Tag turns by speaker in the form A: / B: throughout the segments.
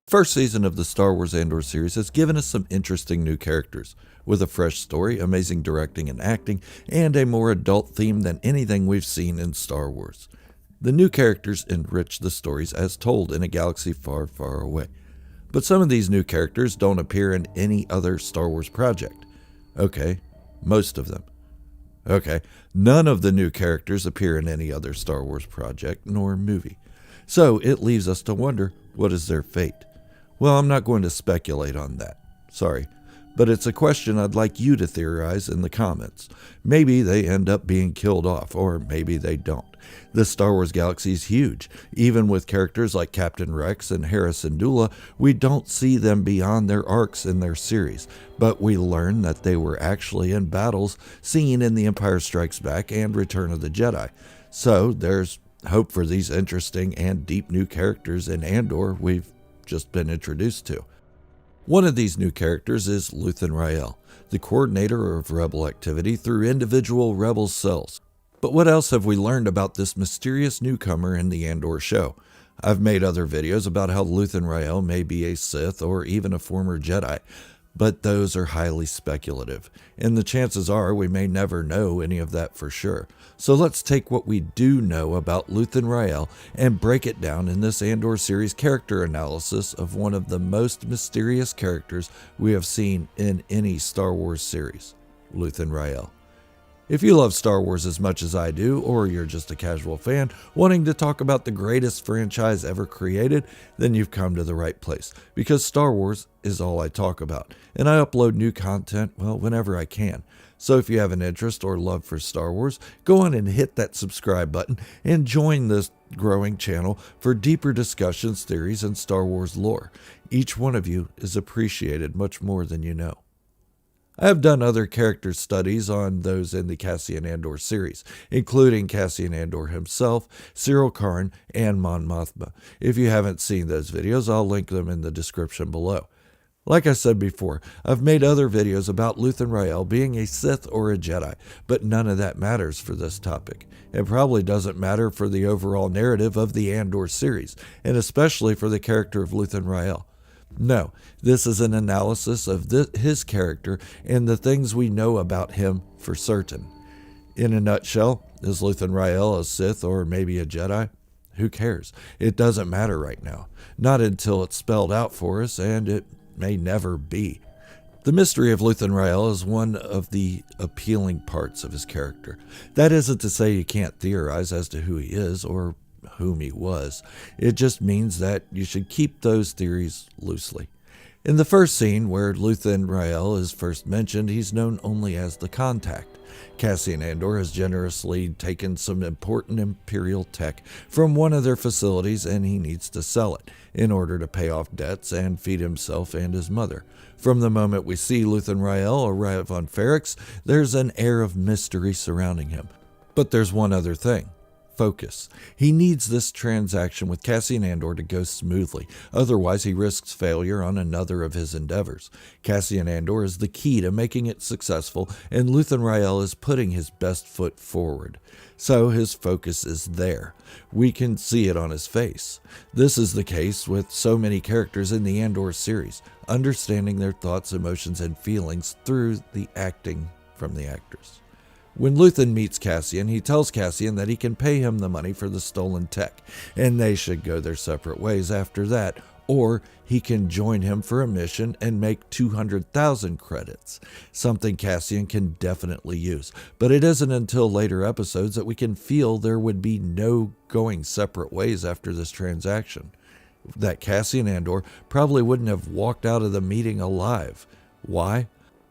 A: First season of the Star Wars Andor series has given us some interesting new characters, with a fresh story, amazing directing and acting, and a more adult theme than anything we've seen in Star Wars. The new characters enrich the stories as told in a galaxy far, far away. But some of these new characters don't appear in any other Star Wars project. Okay, most of them. Okay, none of the new characters appear in any other Star Wars project nor movie. So it leaves us to wonder, what is their fate? Well, I'm not going to speculate on that. Sorry. But it's a question I'd like you to theorize in the comments. Maybe they end up being killed off, or maybe they don't. The Star Wars galaxy is huge. Even with characters like Captain Rex and Hera Syndulla, we don't see them beyond their arcs in their series. But we learn that they were actually in battles seen in The Empire Strikes Back and Return of the Jedi. So there's hope for these interesting and deep new characters in Andor we've just been introduced to. One of these new characters is Luthen Rael, the coordinator of rebel activity through individual rebel cells. But what else have we learned about this mysterious newcomer in the Andor show? I've made other videos about how Luthen Rael may be a Sith or even a former Jedi, but those are highly speculative, and the chances are we may never know any of that for sure. So let's take what we do know about Luthen Rael and break it down in this Andor series character analysis of one of the most mysterious characters we have seen in any Star Wars series, Luthen Rael. If you love Star Wars as much as I do, or you're just a casual fan wanting to talk about the greatest franchise ever created, then you've come to the right place, because Star Wars is all I talk about, and I upload new content, whenever I can. So if you have an interest or love for Star Wars, go on and hit that subscribe button and join this growing channel for deeper discussions, theories, and Star Wars lore. Each one of you is appreciated much more than you know. I have done other character studies on those in the Cassian Andor series, including Cassian Andor himself, Cyril Karn, and Mon Mothma. If you haven't seen those videos, I'll link them in the description below. Like I said before, I've made other videos about Luthen Rael being a Sith or a Jedi, but none of that matters for this topic. It probably doesn't matter for the overall narrative of the Andor series, and especially for the character of Luthen Rael. No, this is an analysis of his character and the things we know about him for certain. In a nutshell, is Luthen Rael a Sith or maybe a Jedi? Who cares? It doesn't matter right now. Not until it's spelled out for us, and it may never be. The mystery of Luthen Rael is one of the appealing parts of his character. That isn't to say you can't theorize as to who he is or whom he was. It just means that you should keep those theories loosely. In the first scene where Luthen Rael is first mentioned, he's known only as the Contact. Cassian Andor has generously taken some important Imperial tech from one of their facilities, and he needs to sell it in order to pay off debts and feed himself and his mother. From the moment we see Luthen Rael arrive on Ferrix, there's an air of mystery surrounding him. But there's one other thing. Focus. He needs this transaction with Cassian Andor to go smoothly, otherwise he risks failure on another of his endeavors. Cassian Andor is the key to making it successful, and Luthen Rael is putting his best foot forward. So his focus is there. We can see it on his face. This is the case with so many characters in the Andor series, understanding their thoughts, emotions, and feelings through the acting from the actors. When Luthen meets Cassian, he tells Cassian that he can pay him the money for the stolen tech, and they should go their separate ways after that, or he can join him for a mission and make 200,000 credits, something Cassian can definitely use. But it isn't until later episodes that we can feel there would be no going separate ways after this transaction, that Cassian Andor probably wouldn't have walked out of the meeting alive. Why?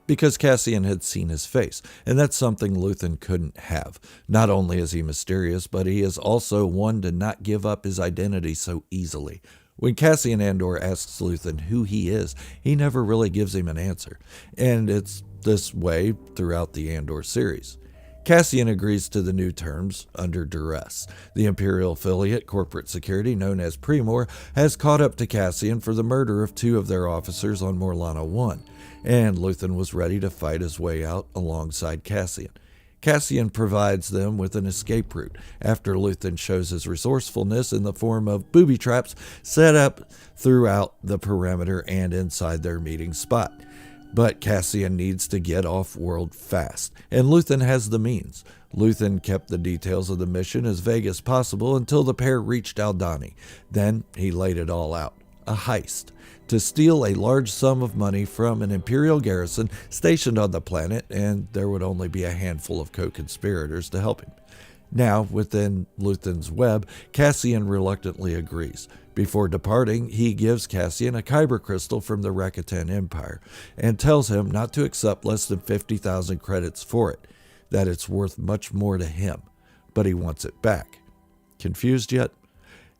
A: Because Cassian had seen his face, and that's something Luthen couldn't have. Not only is he mysterious, but he is also one to not give up his identity so easily. When Cassian Andor asks Luthen who he is, he never really gives him an answer, and it's this way throughout the Andor series. Cassian agrees to the new terms under duress. The Imperial affiliate corporate security known as Primor has caught up to Cassian for the murder of 2 of their officers on Morlana 1, and Luthen was ready to fight his way out alongside Cassian. Cassian provides them with an escape route after Luthen shows his resourcefulness in the form of booby traps set up throughout the perimeter and inside their meeting spot. But Cassian needs to get off-world fast, and Luthen has the means. Luthen kept the details of the mission as vague as possible until the pair reached Aldhani. Then he laid it all out. A heist. To steal a large sum of money from an Imperial garrison stationed on the planet, and there would only be a handful of co-conspirators to help him. Now, within Luthen's web, Cassian reluctantly agrees. Before departing, he gives Cassian a kyber crystal from the Rakatan Empire and tells him not to accept less than 50,000 credits for it, that it's worth much more to him, but he wants it back. Confused yet?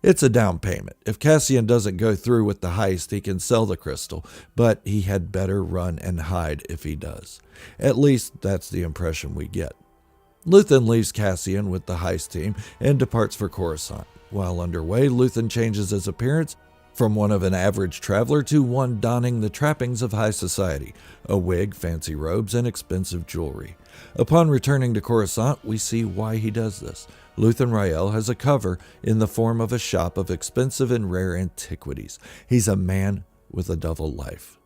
A: It's a down payment. If Cassian doesn't go through with the heist, he can sell the crystal, but he had better run and hide if he does. At least that's the impression we get. Luthen leaves Cassian with the heist team and departs for Coruscant. While underway, Luthen changes his appearance from one of an average traveler to one donning the trappings of high society, a wig, fancy robes, and expensive jewelry. Upon returning to Coruscant, we see why he does this. Luthen Rael has a cover in the form of a shop of expensive and rare antiquities. He's a man with a double life.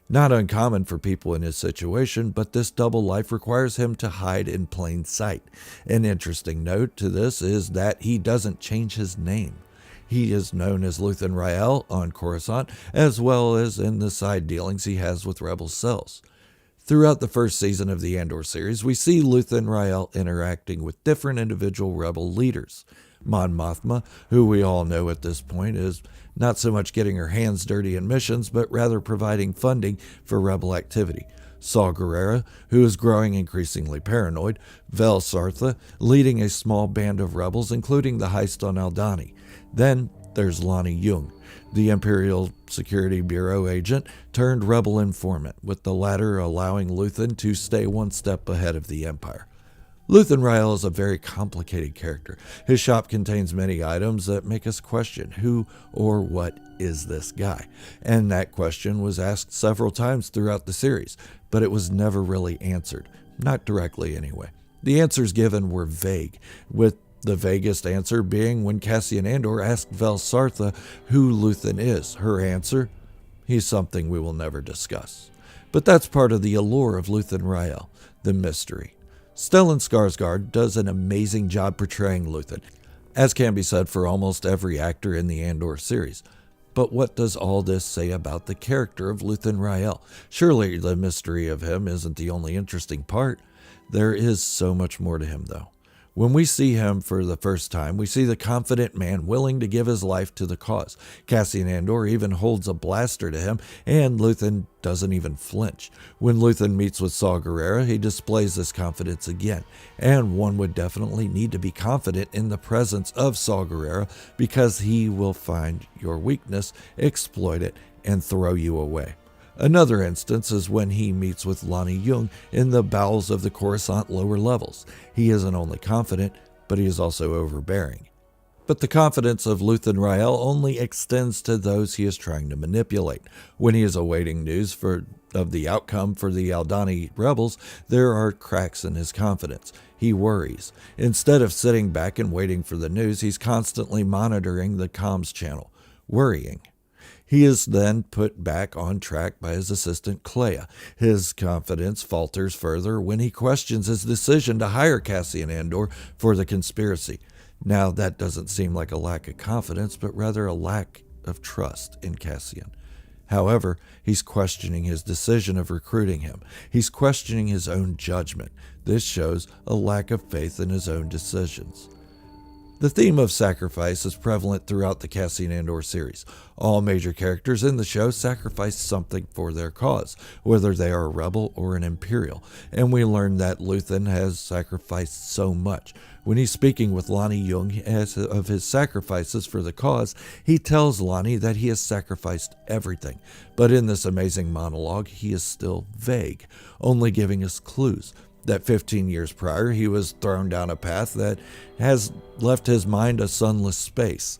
A: Not uncommon for people in his situation, but this double life requires him to hide in plain sight. An interesting note to this is that he doesn't change his name. He is known as Luthen Rael on Coruscant, as well as in the side dealings he has with rebel cells. Throughout the first season of the Andor series, we see Luthen Rael interacting with different individual rebel leaders. Mon Mothma, who we all know at this point is not so much getting her hands dirty in missions, but rather providing funding for rebel activity. Saw Gerrera, who is growing increasingly paranoid. Vel Sartha, leading a small band of rebels, including the heist on Aldhani. Then there's Lonnie Jung, the Imperial Security Bureau agent turned rebel informant, with the latter allowing Luthen to stay one step ahead of the Empire. Luthen Rael is a very complicated character. His shop contains many items that make us question who or what is this guy? And that question was asked several times throughout the series, but it was never really answered. Not directly anyway. The answers given were vague, with the vaguest answer being when Cassian Andor asked Vel Sartha who Luthen is. Her answer? He's something we will never discuss. But that's part of the allure of Luthen Rael, the mystery. Stellan Skarsgård does an amazing job portraying Luthen, as can be said for almost every actor in the Andor series. But what does all this say about the character of Luthen Rael? Surely the mystery of him isn't the only interesting part. There is so much more to him, though. When we see him for the first time, we see the confident man willing to give his life to the cause. Cassian Andor even holds a blaster to him, and Luthen doesn't even flinch. When Luthen meets with Saw Gerrera, he displays this confidence again, and one would definitely need to be confident in the presence of Saw Gerrera because he will find your weakness, exploit it, and throw you away. Another instance is when he meets with Lonnie Jung in the bowels of the Coruscant lower levels. He isn't only confident, but he is also overbearing. But the confidence of Luthen Rael only extends to those he is trying to manipulate. When he is awaiting news of the outcome for the Aldhani rebels, there are cracks in his confidence. He worries. Instead of sitting back and waiting for the news, he's constantly monitoring the comms channel, worrying. He is then put back on track by his assistant Clea. His confidence falters further when he questions his decision to hire Cassian Andor for the conspiracy. Now, that doesn't seem like a lack of confidence, but rather a lack of trust in Cassian. However, he's questioning his decision of recruiting him. He's questioning his own judgment. This shows a lack of faith in his own decisions. The theme of sacrifice is prevalent throughout the Cassian Andor series. All major characters in the show sacrifice something for their cause, whether they are a rebel or an Imperial, and we learn that Luthen has sacrificed so much. When he's speaking with Lonnie Jung of his sacrifices for the cause, he tells Lonnie that he has sacrificed everything, but in this amazing monologue, he is still vague, only giving us clues. That 15 years prior, he was thrown down a path that has left his mind a sunless space,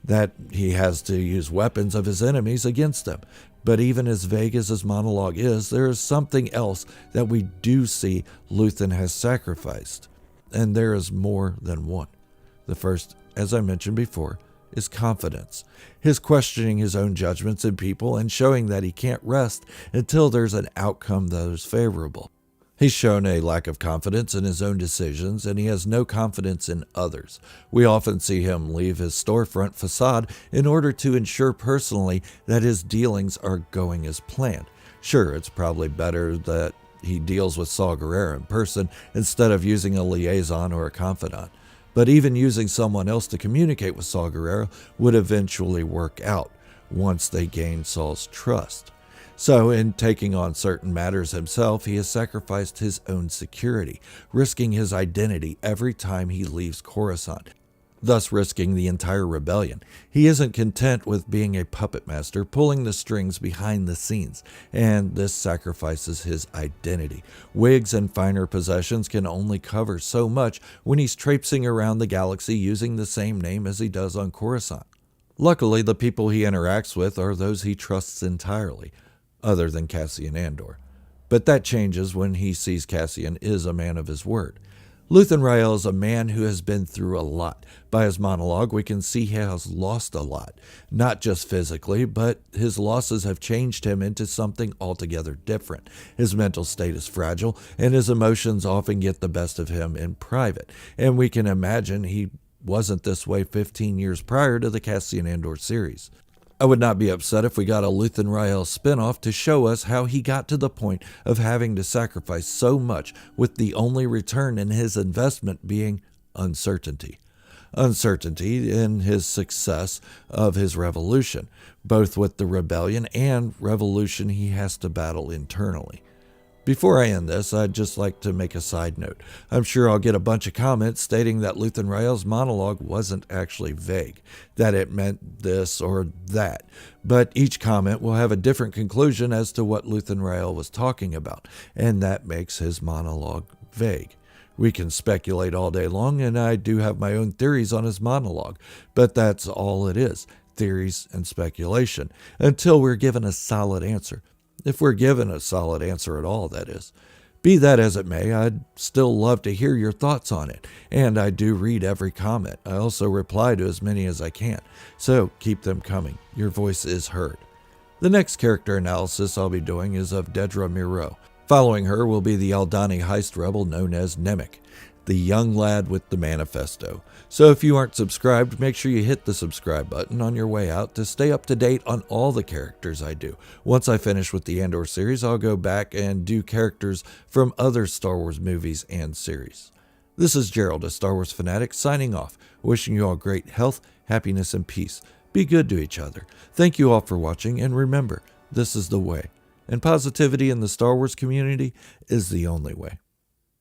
A: that he has to use weapons of his enemies against them. But even as vague as his monologue is, there is something else that we do see Luthen has sacrificed. And there is more than one. The first, as I mentioned before, is confidence. His questioning his own judgments in people and showing that he can't rest until there's an outcome that is favorable. He's shown a lack of confidence in his own decisions, and he has no confidence in others. We often see him leave his storefront facade in order to ensure personally that his dealings are going as planned. Sure, it's probably better that he deals with Saw Gerrera in person instead of using a liaison or a confidant. But even using someone else to communicate with Saw Gerrera would eventually work out once they gain Saw's trust. So in taking on certain matters himself, he has sacrificed his own security, risking his identity every time he leaves Coruscant, thus risking the entire rebellion. He isn't content with being a puppet master, pulling the strings behind the scenes, and this sacrifices his identity. Wigs and finer possessions can only cover so much when he's traipsing around the galaxy using the same name as he does on Coruscant. Luckily, the people he interacts with are those he trusts entirely, other than Cassian Andor. But that changes when he sees Cassian is a man of his word. Luthen Rael is a man who has been through a lot. By his monologue, we can see he has lost a lot. Not just physically, but his losses have changed him into something altogether different. His mental state is fragile, and his emotions often get the best of him in private. And we can imagine he wasn't this way 15 years prior to the Cassian Andor series. I would not be upset if we got a Luthen Rael spinoff to show us how he got to the point of having to sacrifice so much, with the only return in his investment being uncertainty. Uncertainty in his success of his revolution, both with the rebellion and revolution he has to battle internally. Before I end this, I'd just like to make a side note. I'm sure I'll get a bunch of comments stating that Luthen Rael's monologue wasn't actually vague, that it meant this or that, but each comment will have a different conclusion as to what Luthen Rael was talking about, and that makes his monologue vague. We can speculate all day long, and I do have my own theories on his monologue, but that's all it is, theories and speculation, until we're given a solid answer. If we're given a solid answer at all, that is. Be that as it may, I'd still love to hear your thoughts on it, and I do read every comment. I also reply to as many as I can, so keep them coming. Your voice is heard. The next character analysis I'll be doing is of Dedra Meero. Following her will be the Aldhani heist rebel known as Nemik, the young lad with the manifesto. So if you aren't subscribed, make sure you hit the subscribe button on your way out to stay up to date on all the characters I do. Once I finish with the Andor series, I'll go back and do characters from other Star Wars movies and series. This is Gerald, a Star Wars fanatic, signing off, wishing you all great health, happiness, and peace. Be good to each other. Thank you all for watching, and remember, this is the way. And positivity in the Star Wars community is the only way.